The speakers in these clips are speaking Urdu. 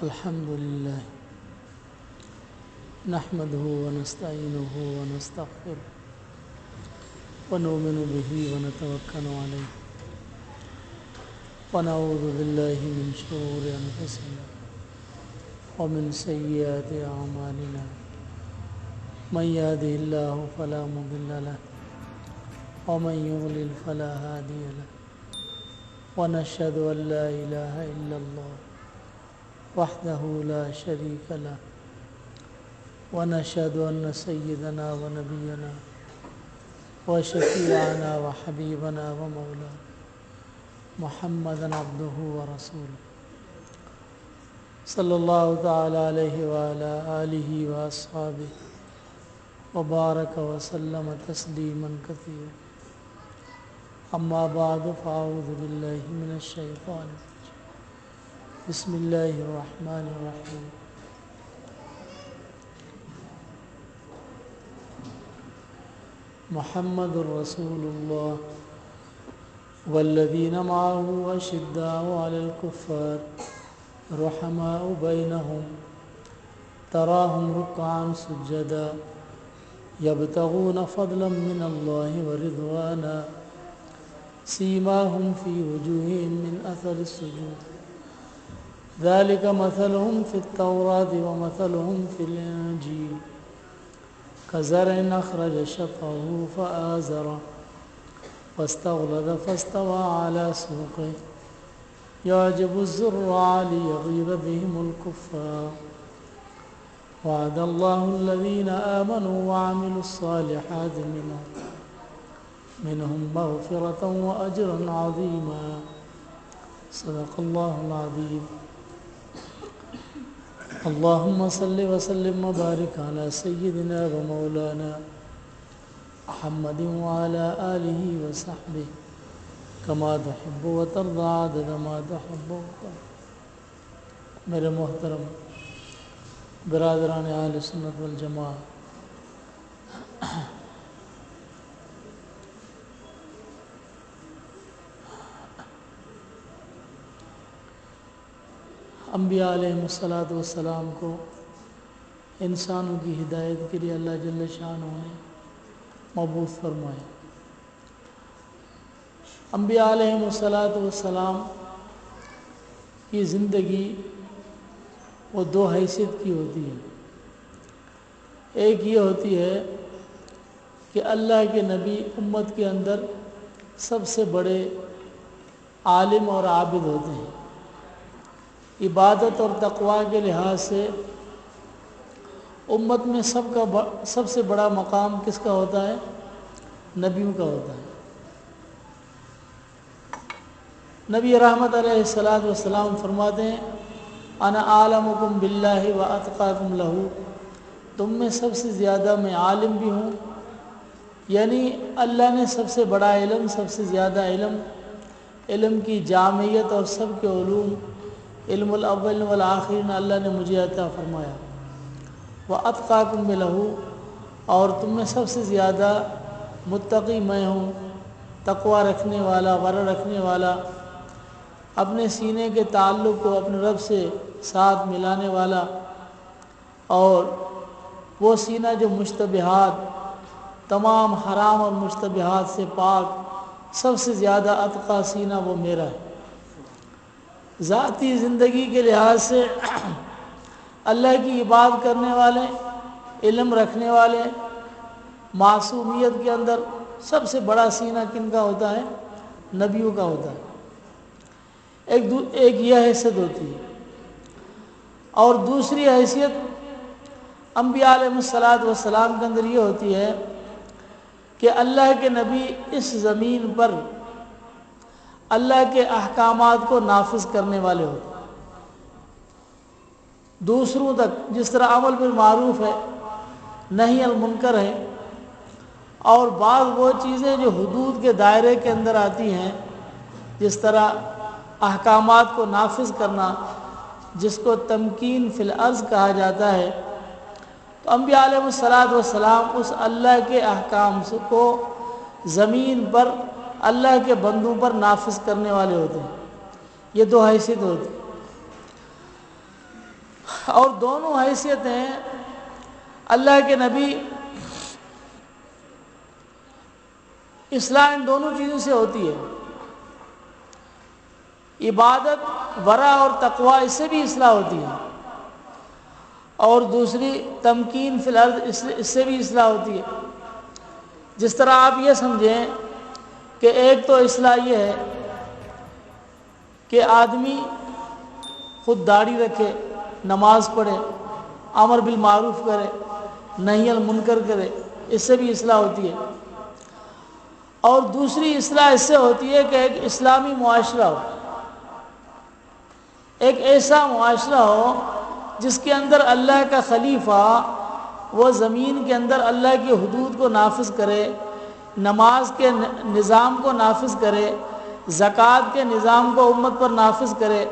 الحمد لله نحمده ونستعينه ونستغفره ونؤمن به ونتوكل عليه ونعوذ بالله من شرور أنفسنا ومن سيئات أعمالنا من يهده الله فلا مضل له ومن يضلل فلا هادي له ونشهد أن لا إله إلا الله وحده لا شريك له ونشهد أن سيدنا ونبينا وشفيعنا وحبيبنا ومولانا محمدا عبده ورسوله صلى الله تعالى عليه وعلى آله وأصحابه وبارك وسلم تسليما كثيرا أما بعد فأعوذ بالله من الشيطان الرجيم بسم الله الرحمن الرحيم محمد رسول الله والذين معه أشداء على الكفار رحماء بينهم تراهم ركعا سجدا يبتغون فضلا من الله ورضوانا سيماهم في وجوههم من أثر السجود ذلك مثلهم في التوراة ومثلهم في الإنجيل كزرع أخرج شطأه فآزره فاستغلظ فاستوى على سوقه يعجب الزراع ليغيظ بهم الكفار وعد الله الذين آمنوا وعملوا الصالحات منهم مغفرة وأجرا عظيما صدق الله العظيم اللهم صل وسلم وبارك على سيدنا ومولانا محمد وعلى آله وصحبه كما تحب وترضى عدد ما تحب وترضى. میرے محترم برادران اہل سنت والجماعت، انبیاء علیہ السلام کو انسانوں کی ہدایت کے لیے اللہ جل شانہ نے مبعوث فرمایا۔ انبیاء علیہ السلام کی زندگی وہ دو حیثیت کی ہوتی ہے۔ ایک یہ ہوتی ہے کہ اللہ کے نبی امت کے اندر سب سے بڑے عالم اور عابد ہوتے ہیں۔ عبادت اور تقوی کے لحاظ سے امت میں سب سے بڑا مقام کس کا ہوتا ہے؟ نبیوں کا ہوتا ہے۔ نبی رحمت علیہ السلام فرماتے ہیں انا عالمکم باللہ و اتقاکم لہ، تم میں سب سے زیادہ میں عالم بھی ہوں، یعنی اللہ نے سب سے بڑا علم، سب سے زیادہ علم کی جامعیت اور سب کے علوم، علم الاول والآخرین اللہ نے مجھے عطا فرمایا۔ وَأَتْقَاكُمْ لَهُ، اور تم میں سب سے زیادہ متقی میں ہوں، تقوی رکھنے والا، ورع رکھنے والا، اپنے سینے کے تعلق کو اپنے رب سے ساتھ ملانے والا، اور وہ سینہ جو مشتبہات، تمام حرام اور مشتبہات سے پاک، سب سے زیادہ اتقی سینہ وہ میرا ہے۔ ذاتی زندگی کے لحاظ سے اللہ کی عبادت کرنے والے، علم رکھنے والے، معصومیت کے اندر سب سے بڑا سینہ کن کا ہوتا ہے؟ نبیوں کا ہوتا ہے۔ ایک یہ حیثیت ہوتی ہے، اور دوسری حیثیت انبیاء علیہ السلام کے اندر یہ ہوتی ہے کہ اللہ کے نبی اس زمین پر اللہ کے احکامات کو نافذ کرنے والے ہوتے ہیں، دوسروں تک، جس طرح امر بالمعروف ہے، نہی المنکر ہے، اور بعض وہ چیزیں جو حدود کے دائرے کے اندر آتی ہیں، جس طرح احکامات کو نافذ کرنا، جس کو تمکین فی الارض کہا جاتا ہے، تو انبیاء علیہ السلام اس اللہ کے احکام کو زمین پر اللہ کے بندوں پر نافذ کرنے والے ہوتے ہیں۔ یہ دو حیثیت ہوتی ہے۔ اور دونوں حیثیتیں اللہ کے نبی اصلاح ان دونوں چیزوں سے ہوتی ہے. عبادت، ورع اور تقوی، اس سے بھی اصلاح ہوتی ہے. اور دوسری تمکین فی الارض، اس سے بھی اصلاح ہوتی ہے. جس طرح آپ یہ سمجھیں کہ ایک تو اصلاح یہ ہے کہ آدمی خود داڑھی رکھے، نماز پڑھے، امر بالمعروف کرے، نہی عن المنکر کرے، اس سے بھی اصلاح ہوتی ہے. اور دوسری اصلاح اس سے ہوتی ہے کہ ایک اسلامی معاشرہ ہو، ایک ایسا معاشرہ ہو جس کے اندر اللہ کا خلیفہ وہ زمین کے اندر اللہ کی حدود کو نافذ کرے، نماز کے نظام کو نافذ کرے، زکوٰۃ کے نظام کو امت پر نافذ کرے،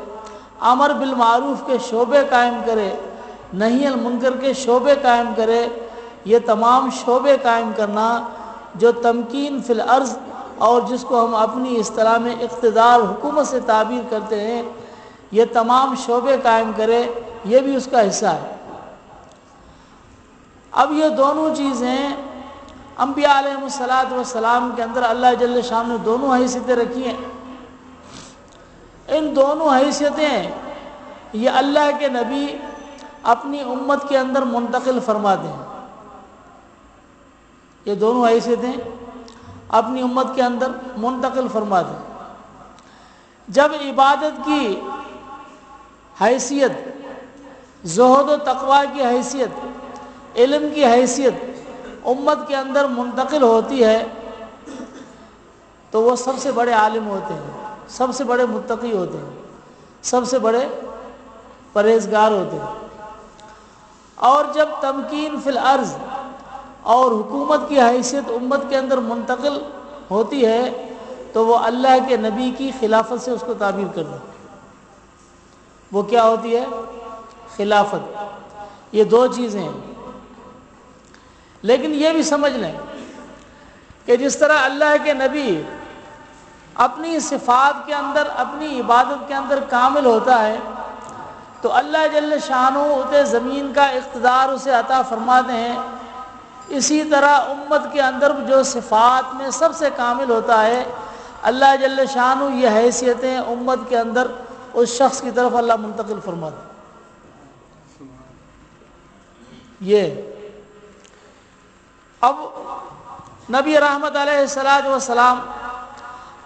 امر بالمعروف کے شعبے قائم کرے، نہی عن المنکر کے شعبے قائم کرے. یہ تمام شعبے قائم کرنا جو تمکین فی الارض اور جس کو ہم اپنی اصطلاح میں اقتدار، حکومت سے تعبیر کرتے ہیں، یہ تمام شعبے قائم کرے، یہ بھی اس کا حصہ ہے. اب یہ دونوں چیزیں انبیاء علیہم السلام کے اندر اللہ جل شان نے دونوں حیثیتیں رکھی ہیں. ان دونوں حیثیتیں یہ اللہ کے نبی اپنی امت کے اندر منتقل فرماتے ہیں. یہ دونوں حیثیتیں اپنی امت کے اندر منتقل فرماتے ہیں. جب عبادت کی حیثیت، زہد و تقوی کی حیثیت، علم کی حیثیت امت کے اندر منتقل ہوتی ہے تو وہ سب سے بڑے عالم ہوتے ہیں، سب سے بڑے متقی ہوتے ہیں، سب سے بڑے پرہیزگار ہوتے ہیں. اور جب تمکین فی الارض اور حکومت کی حیثیت امت کے اندر منتقل ہوتی ہے تو وہ اللہ کے نبی کی خلافت سے اس کو تعبیر کرنا. وہ کیا ہوتی ہے؟ خلافت. یہ دو چیزیں ہیں. لیکن یہ بھی سمجھ لیں کہ جس طرح اللہ کے نبی اپنی صفات کے اندر، اپنی عبادت کے اندر کامل ہوتا ہے تو اللہ جل شانہ اسے زمین کا اقتدار اسے عطا فرماتے ہیں. اسی طرح امت کے اندر جو صفات میں سب سے کامل ہوتا ہے، اللہ جل شانہ یہ حیثیتیں امت کے اندر اس شخص کی طرف اللہ منتقل فرماتے ہیں. یہ اب نبی رحمت علیہ السلام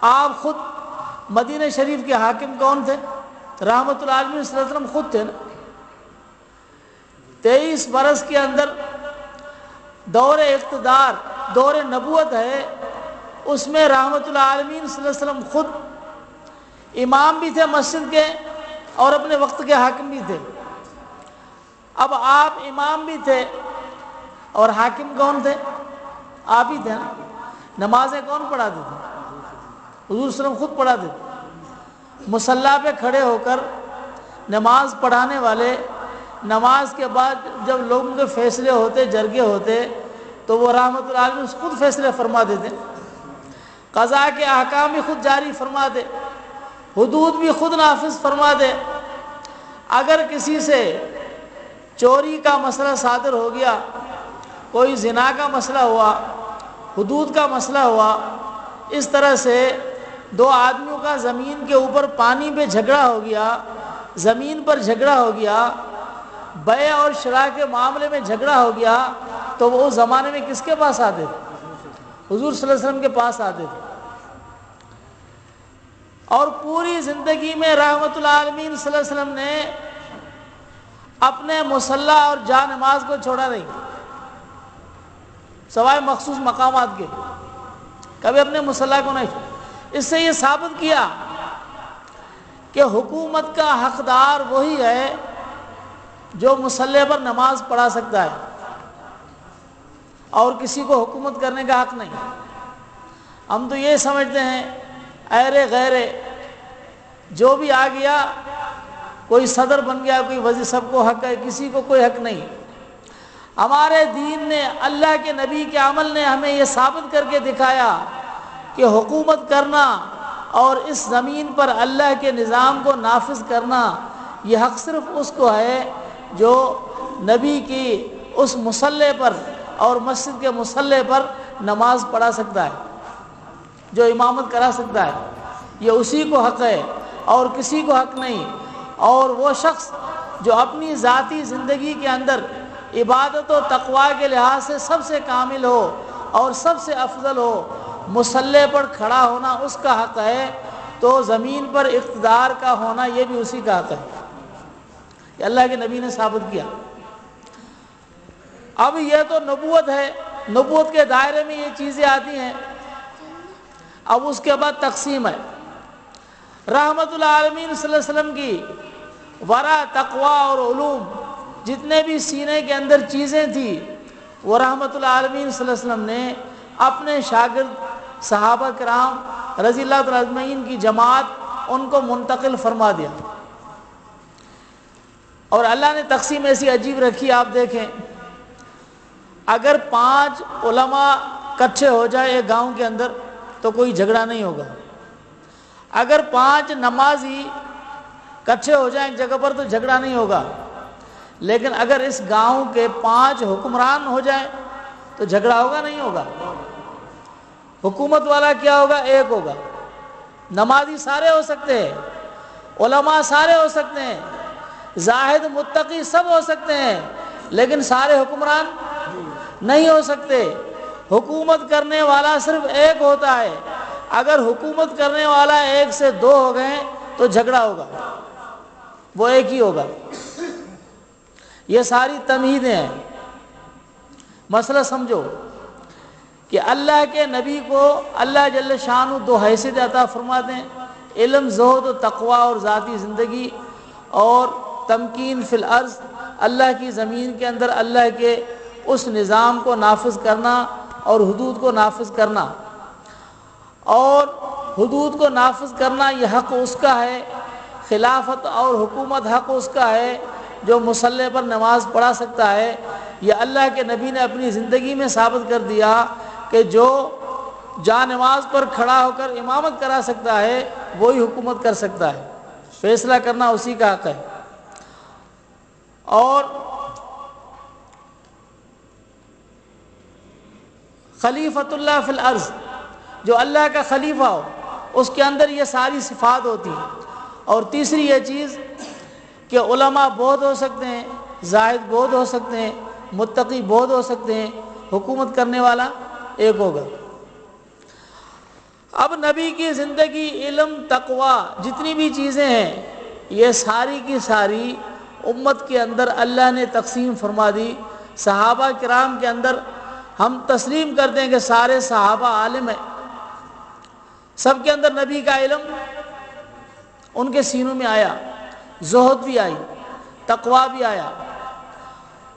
آپ خود مدینہ شریف کے حاکم کون تھے؟ رحمت العالمین صلی اللہ علیہ وسلم خود تھے نا. 23 برس کے اندر دور اقتدار، دور نبوت ہے، اس میں رحمت العالمین صلی اللہ علیہ وسلم خود امام بھی تھے مسجد کے اور اپنے وقت کے حاکم بھی تھے. اب آپ امام بھی تھے اور حاکم کون تھے؟ آپ ہی تھے نا. نمازیں کون پڑھاتے تھے؟ حضور صلی اللہ علیہ وسلم خود پڑھاتے تھے. مصلی پہ کھڑے ہو کر نماز پڑھانے والے، نماز کے بعد جب لوگوں کے فیصلے ہوتے، جرگے ہوتے، تو وہ رحمت العالمین خود فیصلے فرما دیتے. قضاء کے احکام بھی خود جاری فرما دے، حدود بھی خود نافذ فرما دے. اگر کسی سے چوری کا مسئلہ صادر ہو گیا، کوئی زنا کا مسئلہ ہوا، حدود کا مسئلہ ہوا، اس طرح سے دو آدمیوں کا زمین کے اوپر پانی پہ جھگڑا ہو گیا، زمین پر جھگڑا ہو گیا، بیع اور شراء کے معاملے میں جھگڑا ہو گیا، تو وہ اس زمانے میں کس کے پاس آتے تھے؟ حضور صلی اللہ علیہ وسلم کے پاس آتے تھے. اور پوری زندگی میں رحمت العالمین صلی اللہ علیہ وسلم نے اپنے مصلی اور جا نماز کو چھوڑا نہیں، سوائے مخصوص مقامات کے. کبھی اپنے مصلی کو نہیں چھوڑا. اس سے یہ ثابت کیا کہ حکومت کا حقدار وہی ہے جو مصلی پر نماز پڑھا سکتا ہے، اور کسی کو حکومت کرنے کا حق نہیں. ہم تو یہ سمجھتے ہیں ایرے غیرے جو بھی آ گیا، کوئی صدر بن گیا، کوئی وزیر، سب کو حق ہے، کسی کو کوئی حق نہیں. ہمارے دین نے، اللہ کے نبی کے عمل نے ہمیں یہ ثابت کر کے دکھایا کہ حکومت کرنا اور اس زمین پر اللہ کے نظام کو نافذ کرنا یہ حق صرف اس کو ہے جو نبی کی اس مصلی پر اور مسجد کے مصلی پر نماز پڑھا سکتا ہے، جو امامت کرا سکتا ہے، یہ اسی کو حق ہے اور کسی کو حق نہیں۔ اور وہ شخص جو اپنی ذاتی زندگی کے اندر عبادت و تقوی کے لحاظ سے سب سے کامل ہو اور سب سے افضل ہو، مصلی پر کھڑا ہونا اس کا حق ہے، تو زمین پر اقتدار کا ہونا یہ بھی اسی کا حق ہے۔ یہ اللہ کے نبی نے ثابت کیا۔ اب یہ تو نبوت ہے، نبوت کے دائرے میں یہ چیزیں آتی ہیں۔ اب اس کے بعد تقسیم ہے۔ رحمت العالمین صلی اللہ علیہ وسلم کی ورع، تقوی اور علوم جتنے بھی سینے کے اندر چیزیں تھیں، وہ رحمت العالمین صلی اللہ علیہ وسلم نے اپنے شاگرد صحابہ کرام رضی اللہ تعالیٰ اجمعین کی جماعت ان کو منتقل فرما دیا۔ اور اللہ نے تقسیم ایسی عجیب رکھی، آپ دیکھیں، اگر 5 علماء اکٹھے ہو جائے ایک گاؤں کے اندر تو کوئی جھگڑا نہیں ہوگا۔ اگر 5 نمازی اکٹھے ہو جائیں ایک جگہ پر تو جھگڑا نہیں ہوگا۔ لیکن اگر اس گاؤں کے 5 حکمران ہو جائیں تو جھگڑا ہوگا نہیں ہوگا؟ حکومت والا کیا ہوگا؟ ایک ہوگا۔ نمازی سارے ہو سکتے ہیں، علماء سارے ہو سکتے ہیں، زاہد متقی سب ہو سکتے ہیں، لیکن سارے حکمران نہیں ہو سکتے۔ حکومت کرنے والا صرف ایک ہوتا ہے۔ اگر حکومت کرنے والا 1 سے 2 ہو گئے تو جھگڑا ہوگا، وہ ایک ہی ہوگا۔ یہ ساری تمہیدیں ہیں۔ مسئلہ سمجھو کہ اللہ کے نبی کو اللہ جل شانہ 2 حیثیت عطا فرماتے ہیں، علم، زہد و تقوی اور ذاتی زندگی، اور تمکین فی الارض، اللہ کی زمین کے اندر اللہ کے اس نظام کو نافذ کرنا اور حدود کو نافذ کرنا۔ اور حدود کو نافذ کرنا یہ حق اس کا ہے، خلافت اور حکومت حق اس کا ہے جو مصلی پر نماز پڑھا سکتا ہے۔ یہ اللہ کے نبی نے اپنی زندگی میں ثابت کر دیا کہ جو جا نماز پر کھڑا ہو کر امامت کرا سکتا ہے وہی حکومت کر سکتا ہے، فیصلہ کرنا اسی کا حق ہے۔ اور خلیفۃ اللہ فی الارض، جو اللہ کا خلیفہ ہو، اس کے اندر یہ ساری صفات ہوتی ہیں۔ اور تیسری یہ چیز کہ علماء بہت ہو سکتے ہیں، زاہد بہت ہو سکتے ہیں، متقی بہت ہو سکتے ہیں، حکومت کرنے والا ایک ہوگا۔ اب نبی کی زندگی، علم، تقوی، جتنی بھی چیزیں ہیں، یہ ساری کی ساری امت کے اندر اللہ نے تقسیم فرما دی۔ صحابہ کرام کے اندر ہم تسلیم کرتے ہیں کہ سارے صحابہ عالم ہیں، سب کے اندر نبی کا علم ان کے سینوں میں آیا، زہد بھی آئی، تقوی بھی آیا۔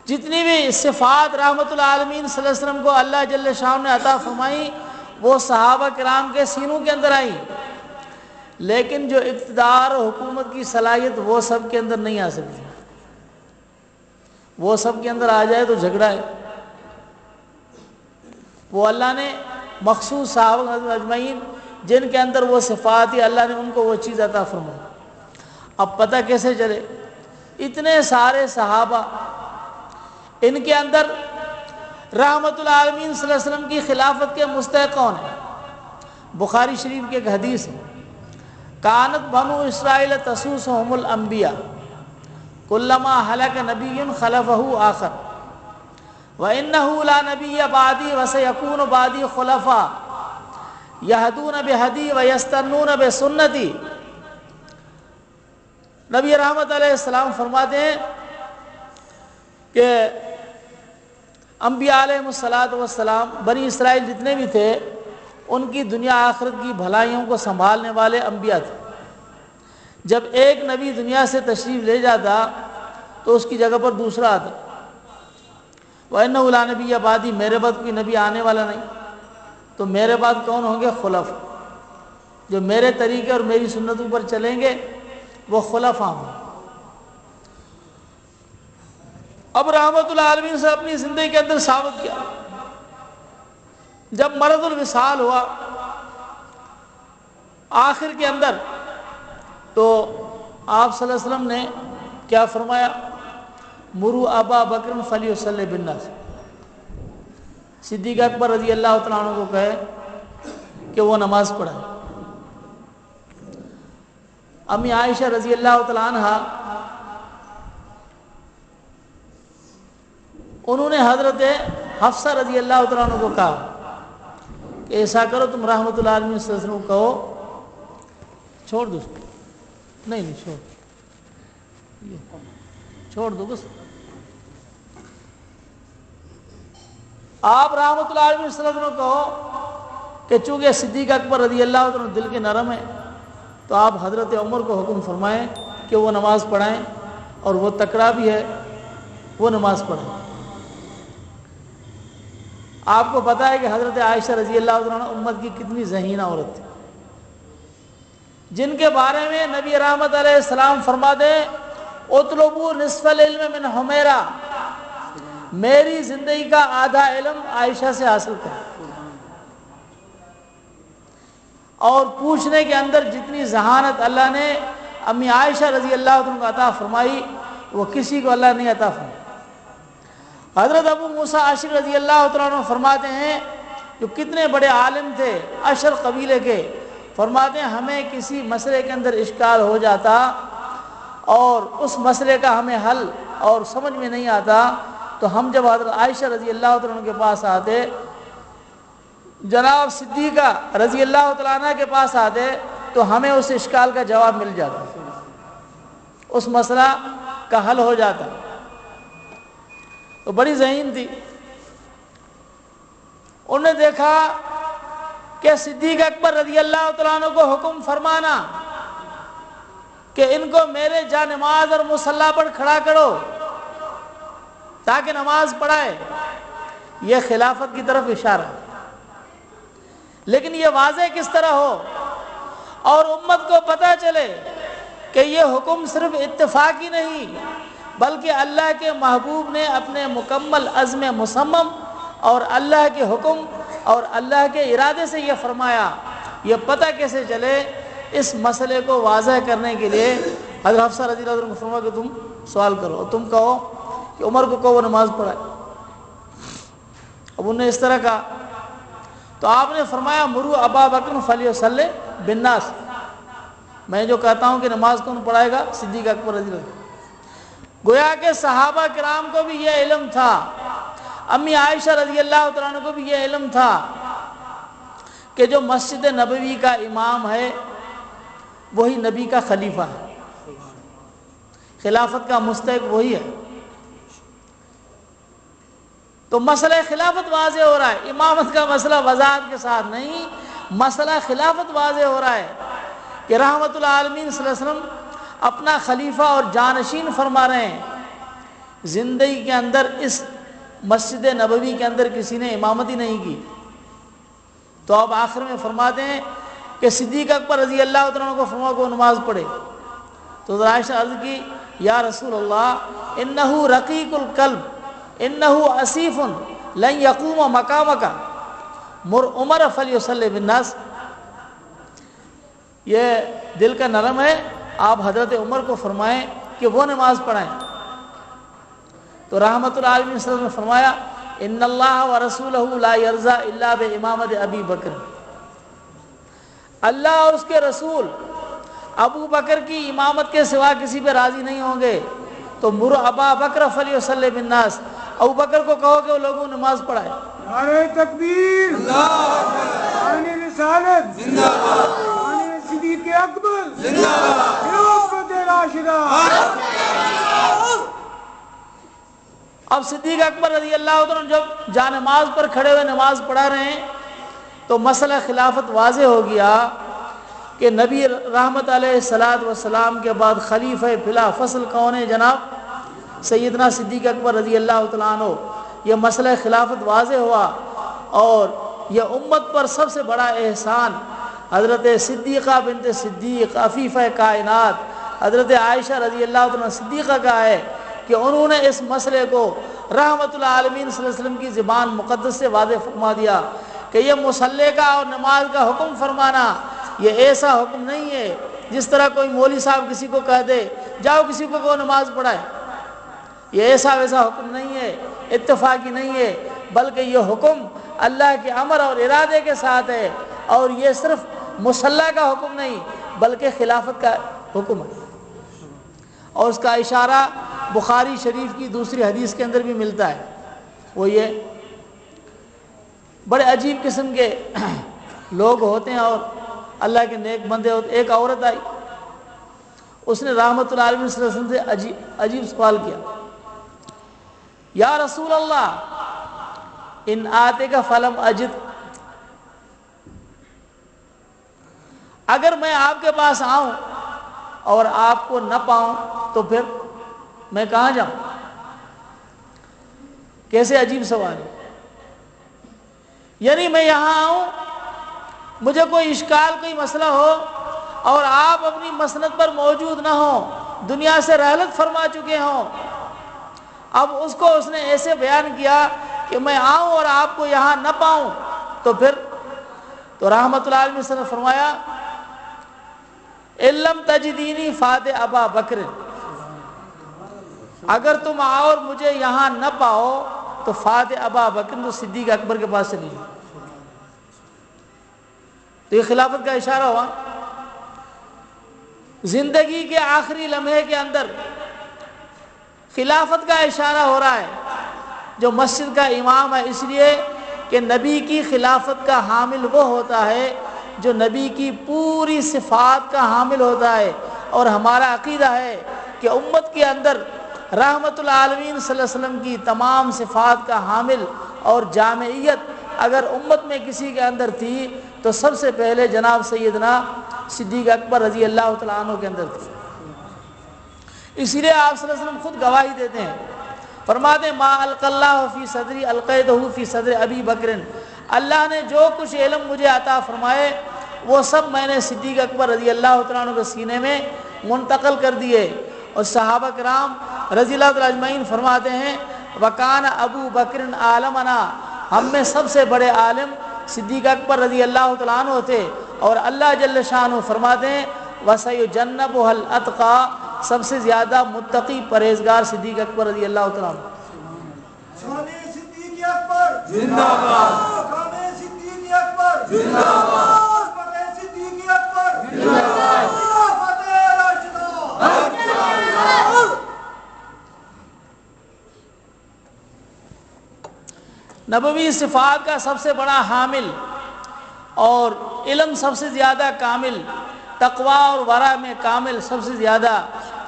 جتنی بھی صفات رحمت العالمین صلی اللہ علیہ وسلم کو اللہ جل شانہ نے عطا فرمائی وہ صحابہ کرام کے سینوں کے اندر آئی، لیکن جو اقتدار و حکومت کی صلاحیت وہ سب کے اندر نہیں آ سکتی۔ وہ سب کے اندر آ جائے تو جھگڑا ہے۔ وہ اللہ نے مخصوص صحابہ اجمعین جن کے اندر وہ صفات ہی اللہ نے ان کو وہ چیز عطا فرمائی۔ اب پتہ کیسے چلے؟ اتنے سارے صحابہ، ان کے اندر رحمت العالمین صلی اللہ علیہ وسلم کی خلافت کے مستحق کون ہیں؟ بخاری شریف کی ایک حدیث ہے، کانت بنو اسرائیل تسوسہم الانبیاء کلما ہلک نبی خلفہ آخر وَإِنَّهُ لَا نَبِيَّ بَعْدِي وَسَيَكُونُ بَعْدِي خُلَفَاء يَهْدُونَ بِهَدِي وَيَسْتَنُّونَ بِسُنَّتِي۔ نبی رحمت علیہ السلام فرماتے ہیں کہ انبیاء علیہ السلام، بنی اسرائیل جتنے بھی تھے، ان کی دنیا آخرت کی بھلائیوں کو سنبھالنے والے انبیاء تھے۔ جب ایک نبی دنیا سے تشریف لے جاتا تو اس کی جگہ پر دوسرا آتا۔ وَإِنَّهُ لَا نَبِيَّ بَعْدِي، میرے بعد کوئی نبی آنے والا نہیں، تو میرے بعد کون ہوں گے؟ خلف، جو میرے طریقے اور میری سنتوں پر چلیں گے وہ خلفاء ہوں۔ اب رحمت العالمین سے اپنی زندگی کے اندر ثابت کیا، جب مرض الوصال ہوا آخر کے اندر، تو آپ صلی اللہ علیہ وسلم نے کیا فرمایا؟ مرو ابا بکر فلیصلی بالناس، صدیق اکبر رضی اللہ تعالیٰ عنہ کو کہے کہ وہ نماز پڑھائے۔ امی عائشہ رضی اللہ تعالیٰ عنہ انہوں نے حضرت حفصہ رضی اللہ تعالیٰ عنہ کو کہا کہ ایسا کرو تم رحمت اللہ علیہ وسلم کو کہو، چھوڑ دو، نہیں چھوڑ دو بس، آپ رحمت اللہ علیہ وسلم کو کہو کہ چونکہ صدیق اکبر رضی اللہ عنہ دل کے نرم ہے تو آپ حضرت عمر کو حکم فرمائیں کہ وہ نماز پڑھائیں، اور وہ تکڑا بھی ہے، وہ نماز پڑھائیں۔ آپ کو پتہ ہے کہ حضرت عائشہ رضی اللہ عنہ امت کی کتنی ذہین عورت تھی، جن کے بارے میں نبی رحمت علیہ السلام فرماتے ہیں اطلبوا نصف العلم من حمیرہ، میری زندگی کا آدھا علم عائشہ سے حاصل کریں، اور پوچھنے کے اندر جتنی ذہانت اللہ نے امی عائشہ رضی اللہ عنہ کو عطا فرمائی وہ کسی کو اللہ نہیں عطا فرمائی۔ حضرت ابو موسیٰ اشعری رضی اللہ عنہ فرماتے ہیں، جو کتنے بڑے عالم تھے اشر قبیلے کے، فرماتے ہیں ہمیں کسی مسئلے کے اندر اشکال ہو جاتا اور اس مسئلے کا ہمیں حل اور سمجھ میں نہیں آتا تو ہم جب حضرت عائشہ رضی اللہ عنہ کے پاس آتے، جناب صدیقہ رضی اللہ تعالیٰ عنہ کے پاس آتے تو ہمیں اس اشکال کا جواب مل جاتا، اس مسئلہ کا حل ہو جاتا۔ تو بڑی ذہین تھی، انہوں نے دیکھا کہ صدیق اکبر رضی اللہ تعالیٰ عنہ کو حکم فرمانا کہ ان کو میرے جا نماز اور مصلی پر کھڑا کرو تاکہ نماز پڑھائے، یہ خلافت کی طرف اشارہ ہے، لیکن یہ واضح کس طرح ہو اور امت کو پتہ چلے کہ یہ حکم صرف اتفاقی نہیں بلکہ اللہ کے محبوب نے اپنے مکمل عزم مصمم اور اللہ کے حکم اور اللہ کے ارادے سے یہ فرمایا، یہ پتہ کیسے چلے؟ اس مسئلے کو واضح کرنے کے لیے حضرت حفصہ رضی اللہ عنہ کو فرمایا کہ تم سوال کرو اور تم کہو کہ عمر کو کہو وہ نماز پڑھائے۔ اب انہوں نے اس طرح کہا تو آپ نے فرمایا مرو ابا بکر فلیصلی بالناس، میں جو کہتا ہوں کہ نماز کون پڑھائے گا؟ صدیق اکبر رضی اللہ عنہ۔ گویا کہ صحابہ کرام کو بھی یہ علم تھا، امی عائشہ رضی اللہ تعالیٰ عنہ کو بھی یہ علم تھا کہ جو مسجد نبوی کا امام ہے وہی نبی کا خلیفہ ہے، خلافت کا مستحق وہی ہے۔ تو مسئلہ خلافت واضح ہو رہا ہے، امامت کا مسئلہ وضاحت کے ساتھ نہیں، مسئلہ خلافت واضح ہو رہا ہے کہ رحمت العالمین صلی اللہ علیہ وسلم اپنا خلیفہ اور جانشین فرما رہے ہیں۔ زندگی کے اندر اس مسجد نبوی کے اندر کسی نے امامت ہی نہیں کی، تو اب آخر میں فرماتے ہیں کہ صدیق اکبر رضی اللہ عنہ کو فرمایا کہ وہ نماز پڑھے۔ تو عائشہ عرض کی یا رسول اللہ انہ رقیق القلب انہ اسیف لن یقوم مقامک مر عمر فلیصلی بالناس، یہ دل کا نرم ہے، آپ حضرت عمر کو فرمائیں کہ وہ نماز پڑھائیں۔ تو رحمت العالمین صلی اللہ علیہ وسلم نے فرمایا ان اللہ ورسولہ لا یرضی الا بامامت ابی بکر، اللہ اور اس کے رسول ابو بکر کی امامت کے سوا کسی پہ راضی نہیں ہوں گے، تو مر ابا بکر فلیصلی بالناس، ابو بکر کو کہو کہ وہ لوگوں نماز پڑھائے۔ نعرہ تکبیر، آن رسالت زندہ باد، آن صدیق اکبر زندہ باد، خلافت راشدہ۔ اب صدیق اکبر رضی اللہ عنہ جب جانماز پر کھڑے ہوئے نماز پڑھا رہے ہیں تو مسئلہ خلافت واضح ہو گیا کہ نبی رحمت علیہ السلام کے بعد خلیفہ بلا فصل کون ہے؟ جناب سیدنا صدیق اکبر رضی اللہ تعالیٰ عنہ۔ یہ مسئلہ خلافت واضح ہوا اور یہ امت پر سب سے بڑا احسان حضرت صدیقہ بنت صدیق عفیفہ کائنات حضرت عائشہ رضی اللہ عنہ صدیقہ کا ہے کہ انہوں نے اس مسئلے کو رحمت العالمین صلی اللہ علیہ وسلم کی زبان مقدس سے واضح فرما دیا کہ یہ مصلی کا اور نماز کا حکم فرمانا یہ ایسا حکم نہیں ہے جس طرح کوئی مولوی صاحب کسی کو کہہ دے جاؤ کسی کو نماز پڑھائے۔ یہ ایسا ویسا حکم نہیں ہے، اتفاقی نہیں ہے، بلکہ یہ حکم اللہ کے امر اور ارادے کے ساتھ ہے، اور یہ صرف مصلی کا حکم نہیں بلکہ خلافت کا حکم ہے۔ اور اس کا اشارہ بخاری شریف کی دوسری حدیث کے اندر بھی ملتا ہے، وہ یہ بڑے عجیب قسم کے لوگ ہوتے ہیں اور اللہ کے نیک بندے ہوتے۔ ایک عورت آئی، اس نے رحمت اللہ علیہ وسلم سے عجیب سوال کیا، یا رسول اللہ ان آتے کا فلم اجد، اگر میں آپ کے پاس آؤں اور آپ کو نہ پاؤں تو پھر میں کہاں جاؤں؟ کیسے عجیب سوال ہے، یعنی میں یہاں آؤں، مجھے کوئی اشکال کوئی مسئلہ ہو اور آپ اپنی مسند پر موجود نہ ہوں، دنیا سے رحلت فرما چکے ہوں، اب اس کو اس نے ایسے بیان کیا کہ میں آؤں اور آپ کو یہاں نہ پاؤں تو پھر؟ تو رحمت اللہ علیہ وسلم نے فرمایا علم تجدینی فات ابا بکر، اگر تم آؤ اور مجھے یہاں نہ پاؤ تو فات ابا بکر، تو صدیق اکبر کے پاس چلی جاؤ۔ تو یہ خلافت کا اشارہ ہوا، زندگی کے آخری لمحے کے اندر خلافت کا اشارہ ہو رہا ہے۔ جو مسجد کا امام ہے اس لیے کہ نبی کی خلافت کا حامل وہ ہوتا ہے جو نبی کی پوری صفات کا حامل ہوتا ہے، اور ہمارا عقیدہ ہے کہ امت کے اندر رحمت العالمین صلی اللہ علیہ وسلم کی تمام صفات کا حامل اور جامعیت اگر امت میں کسی کے اندر تھی تو سب سے پہلے جناب سیدنا صدیق اکبر رضی اللہ تعالیٰ عنہ کے اندر تھی۔ اسی لیے آپ صلی اللہ علیہ وسلم خود گواہی دیتے ہیں، فرماتے ہیں ما القی اللہ فی صدری القیتہ فی صدر ابی بکر، اللہ نے جو کچھ علم مجھے عطا فرمائے وہ سب میں نے صدیق اکبر رضی اللہ تعالیٰ عنہ کے سینے میں منتقل کر دیے۔ اور صحابہ کرام رضی اللہ تعالیٰ اجمعین فرماتے ہیں وکان ابو بکر عالمنا، ہم میں سب سے بڑے عالم صدیق اکبر رضی اللہ تعالیٰ عنہ تھے، اور اللہ جل شانہ فرماتے ہیں وَسَيُجَنَّبُهَا الْأَتْقَى، سب سے زیادہ متقی پرہیزگار صدیق اکبر رضی اللہ تعالیٰ عنہ۔ شان صدیق اکبر زندہ باد، شان صدیق اکبر زندہ باد، فتح صدیق اکبر زندہ باد، فتح راشدہ۔ نبوی صفات کا سب سے بڑا حامل اور علم سب سے زیادہ کامل، تقوی اور ورع میں کامل سب سے زیادہ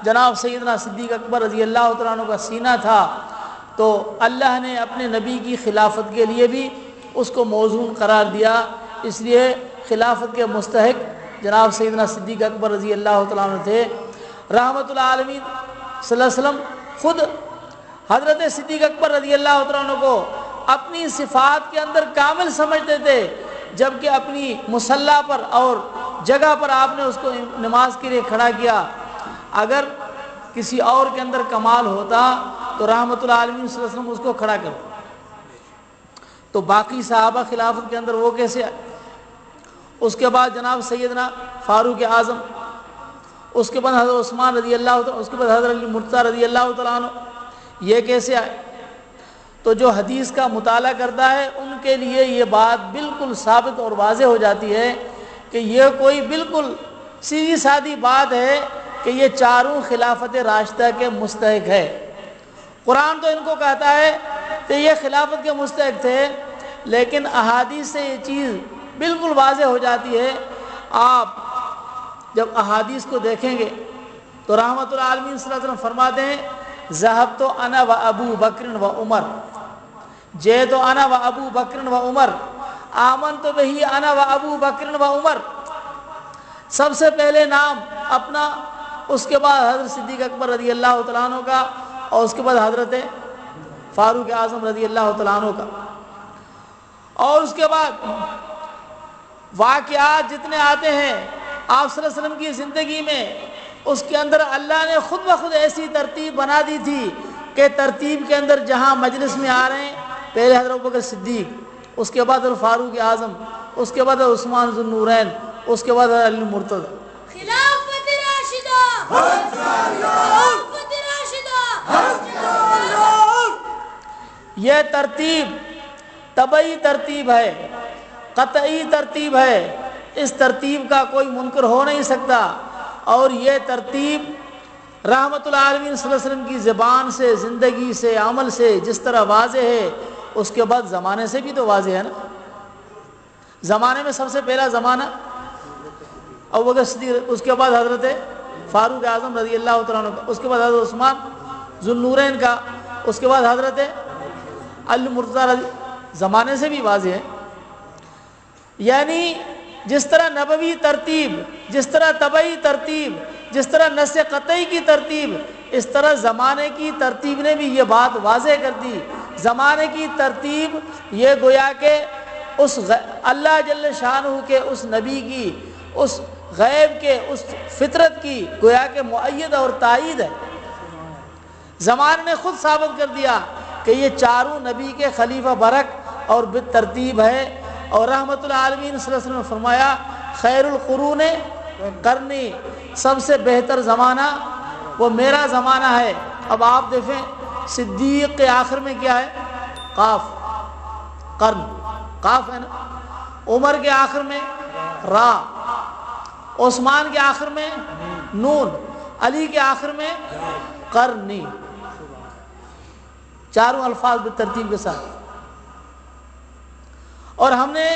جناب سیدنا صدیق اکبر رضی اللہ تعالیٰ عنہ کا سینہ تھا، تو اللہ نے اپنے نبی کی خلافت کے لیے بھی اس کو موزون قرار دیا، اس لیے خلافت کے مستحق جناب سیدنا صدیق اکبر رضی اللہ تعالیٰ عنہ تھے۔ رحمت العالمین صلی اللہ علیہ وسلم خود حضرت صدیق اکبر رضی اللہ تعالیٰ عنہ کو اپنی صفات کے اندر کامل سمجھتے تھے، جبکہ اپنی مصلی پر اور جگہ پر آپ نے اس کو نماز کے لیے کھڑا کیا۔ اگر کسی اور کے اندر کمال ہوتا تو رحمت العالمین صلی اللہ علیہ وسلم اس کو کھڑا کرتا، تو باقی صحابہ خلافت کے اندر وہ کیسے آئے؟ اس کے بعد جناب سیدنا فاروق اعظم، اس کے بعد حضرت عثمان رضی اللہ تعالیٰ، اس کے بعد حضرت علی مرتضیٰ رضی اللہ تعالیٰ عنہ، یہ کیسے آئے؟ تو جو حدیث کا مطالعہ کرتا ہے ان کے لیے یہ بات بالکل ثابت اور واضح ہو جاتی ہے کہ یہ کوئی بالکل سیدھی سادی بات ہے کہ یہ چاروں خلافت راشدہ کے مستحق ہے۔ قرآن تو ان کو کہتا ہے کہ یہ خلافت کے مستحق تھے، لیکن احادیث سے یہ چیز بالکل واضح ہو جاتی ہے۔ آپ جب احادیث کو دیکھیں گے تو رحمت العالمین صلی اللہ علیہ وسلم فرماتے ہیں ذهبت انا و ابو بکر و عمر، جئت انا و ابو بکر و عمر، آمنت بہ انا و ابو بکر و عمر، سب سے پہلے نام اپنا، اس کے بعد حضرت صدیق اکبر رضی اللہ تعالیٰ عنہ کا، اور اس کے بعد حضرت فاروق اعظم رضی اللہ تعالیٰ عنہ کا، اور اس کے بعد واقعات جتنے آتے ہیں آپ صلی اللہ علیہ وسلم کی زندگی میں، اس کے اندر اللہ نے خود بخود ایسی ترتیب بنا دی تھی کہ ترتیب کے اندر جہاں مجلس میں آ رہے ہیں پہلے حضرت ابوبکر صدیق، اس کے بعد حضرت فاروق اعظم، اس کے بعد عثمان ذو النورین، اس کے بعد علی مرتضیٰ۔ خلافت راشدہ، خلافت راشدہ، یہ ترتیب طبعی ترتیب ہے، قطعی ترتیب ہے، اس ترتیب کا کوئی منکر ہو نہیں سکتا، اور یہ ترتیب رحمت العالمین صلی اللہ علیہ وسلم کی زبان سے، زندگی سے، عمل سے جس طرح واضح ہے، اس کے بعد زمانے سے بھی تو واضح ہے نا۔ زمانے میں سب سے پہلا زمانہ ابوبکر صدیق، اس کے بعد حضرت فاروق اعظم رضی اللہ تعالیٰ عنہ کا، اس کے بعد حضرت عثمان ذو النورین کا، اس کے بعد حضرت المرتضیٰ رضی، زمانے سے بھی واضح ہے۔ یعنی جس طرح نبوی ترتیب، جس طرح طبعی ترتیب، جس طرح نص قطعی کی ترتیب، اس طرح زمانے کی ترتیب نے بھی یہ بات واضح کر دی۔ زمانے کی ترتیب یہ گویا کہ اس اللہ جل شانہ کے اس نبی کی، اس غیب کے، اس فطرت کی گویا کہ مؤید اور تائید ہے۔ زمانے نے خود ثابت کر دیا کہ یہ چاروں نبی کے خلیفہ برک اور بالترتیب ہے، اور رحمت العالمین صلی اللہ علیہ وسلم نے فرمایا خیر القرون قرنی، سب سے بہتر زمانہ وہ میرا زمانہ ہے۔ اب آپ دیکھیں صدیق کے آخر میں کیا ہے؟ قاف، قرن، قاف ہے نا۔ عمر کے آخر میں را، عثمان کے آخر میں نون، علی کے آخر میں قرنی، چاروں الفاظ بالترتیب کے ساتھ۔ اور ہم نے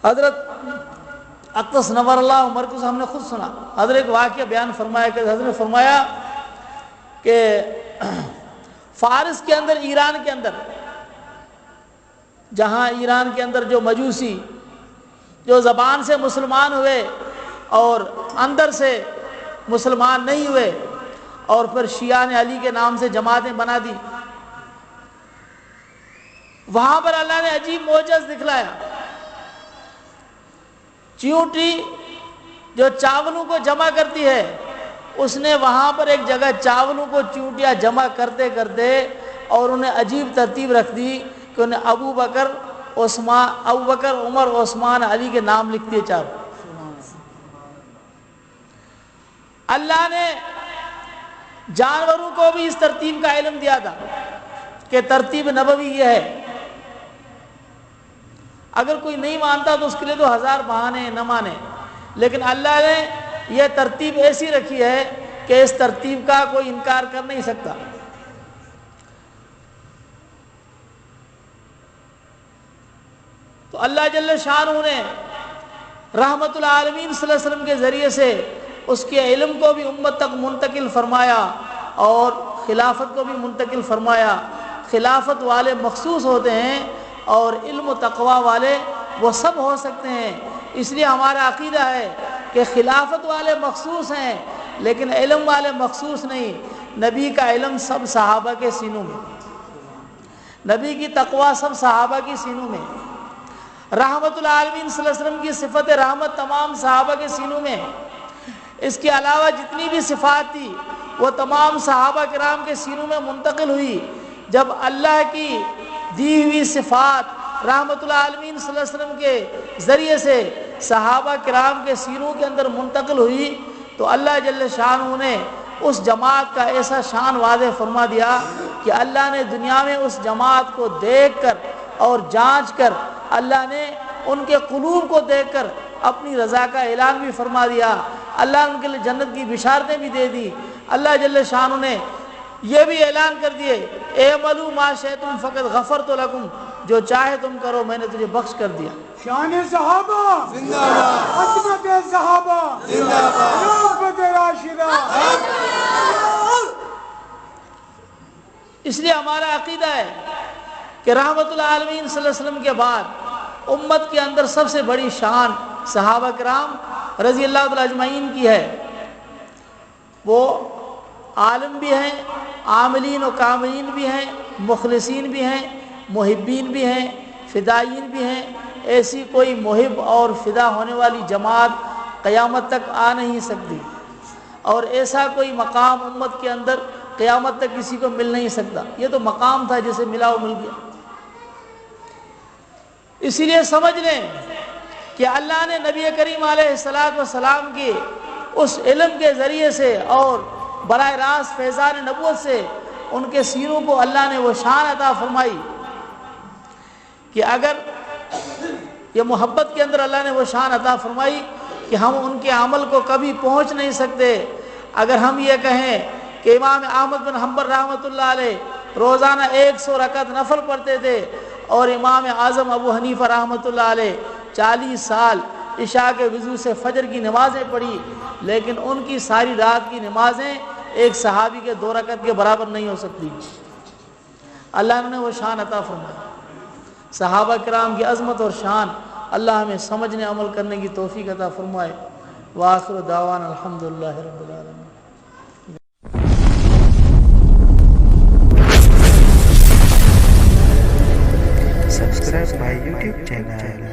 حضرت اقدس نور اللہ مرکز ہم نے خود سنا، حضرت ایک واقعہ بیان فرمایا کہ حضرت نے فرمایا کہ فارس کے اندر، ایران کے اندر، جہاں ایران کے اندر جو مجوسی جو زبان سے مسلمان ہوئے اور اندر سے مسلمان نہیں ہوئے، اور پھر شیعہ نے علی کے نام سے جماعتیں بنا دی، وہاں پر اللہ نے عجیب معجز دکھلایا۔ چیونٹی جو چاولوں کو جمع کرتی ہے، اس نے وہاں پر ایک جگہ چاولوں کو چیونٹیاں جمع کرتے کرتے اور انہیں عجیب ترتیب رکھ دی کہ انہیں ابو بکر عمر عثمان علی کے نام لکھ دیے چاروں۔ اللہ نے جانوروں کو بھی اس ترتیب کا علم دیا تھا کہ ترتیب نبوی یہ ہے۔ اگر کوئی نہیں مانتا تو اس کے لیے تو ہزار بہانے نہ مانے، لیکن اللہ نے یہ ترتیب ایسی رکھی ہے کہ اس ترتیب کا کوئی انکار کر نہیں سکتا۔ تو اللہ جل شانہ نے رحمت العالمین صلی اللہ علیہ وسلم کے ذریعے سے اس کے علم کو بھی امت تک منتقل فرمایا اور خلافت کو بھی منتقل فرمایا۔ خلافت والے مخصوص ہوتے ہیں اور علم و تقوی والے وہ سب ہو سکتے ہیں۔ اس لیے ہمارا عقیدہ ہے کہ خلافت والے مخصوص ہیں لیکن علم والے مخصوص نہیں۔ نبی کا علم سب صحابہ کے سینوں میں، نبی کی تقوی سب صحابہ کی سینوں میں، رحمت العالمین صلی اللہ علیہ وسلم کی صفت رحمت تمام صحابہ کے سینوں میں، اس کے علاوہ جتنی بھی صفات تھی وہ تمام صحابہ کرام کے سینوں میں منتقل ہوئی۔ جب اللہ کی دی ہوئی صفات رحمت العالمین صلی اللہ علیہ وسلم کے ذریعے سے صحابہ کرام کے سینوں کے اندر منتقل ہوئی تو اللہ جل شانہ نے اس جماعت کا ایسا شان واضح فرما دیا کہ اللہ نے دنیا میں اس جماعت کو دیکھ کر اور جانچ کر اللہ نے ان کے قلوب کو دیکھ کر اپنی رضا کا اعلان بھی فرما دیا۔ اللہ نے ان کے لیے جنت کی بشارتیں بھی دے دی۔ اللہ جل شانہ نے یہ بھی اعلان کر دیے اعملوا ما شئتم فقد غفرت لکم، جو چاہے تم کرو میں نے تجھے بخش کر دیا۔ شان صحابہ زندہ باد، عظمت صحابہ زندہ باد، نبوت راشدہ۔ اس لیے ہمارا عقیدہ ہے کہ رحمت العالمین صلی اللہ علیہ وسلم کے بعد امت کے اندر سب سے بڑی شان صحابہ کرام رضی اللہ تعالیٰ اجمعین کی ہے۔ وہ عالم بھی ہیں، عاملین و کاملین بھی ہیں، مخلصین بھی ہیں، محبین بھی ہیں، فدائین بھی ہیں۔ ایسی کوئی محب اور فدا ہونے والی جماعت قیامت تک آ نہیں سکتی، اور ایسا کوئی مقام امت کے اندر قیامت تک کسی کو مل نہیں سکتا۔ یہ تو مقام تھا جسے ملا وہ مل گیا۔ اسی لیے سمجھ لیں کہ اللہ نے نبی کریم علیہ السلام کی اس علم کے ذریعے سے اور براہ راست فیضان نبوت سے ان کے سینوں کو اللہ نے وہ شان عطا فرمائی کہ اگر یہ محبت کے اندر اللہ نے وہ شان عطا فرمائی کہ ہم ان کے عمل کو کبھی پہنچ نہیں سکتے۔ اگر ہم یہ کہیں کہ امام احمد بن حنبل رحمۃ اللہ علیہ روزانہ 100 رکعت نفل پڑھتے تھے اور امام اعظم ابو حنیفہ رحمۃ اللہ علیہ 40 سال عشاء کے وضو سے فجر کی نمازیں پڑھی، لیکن ان کی ساری رات کی نمازیں ایک صحابی کے 2 رکعت کے برابر نہیں ہو سکتی۔ اللہ نے وہ شان عطا فرمائی۔ صحابہ کرام کی عظمت اور شان اللہ ہمیں سمجھنے عمل کرنے کی توفیق عطا فرمائے۔ وآخر دعوانا الحمدللہ رب العالمین۔ Subscribe my YouTube channel.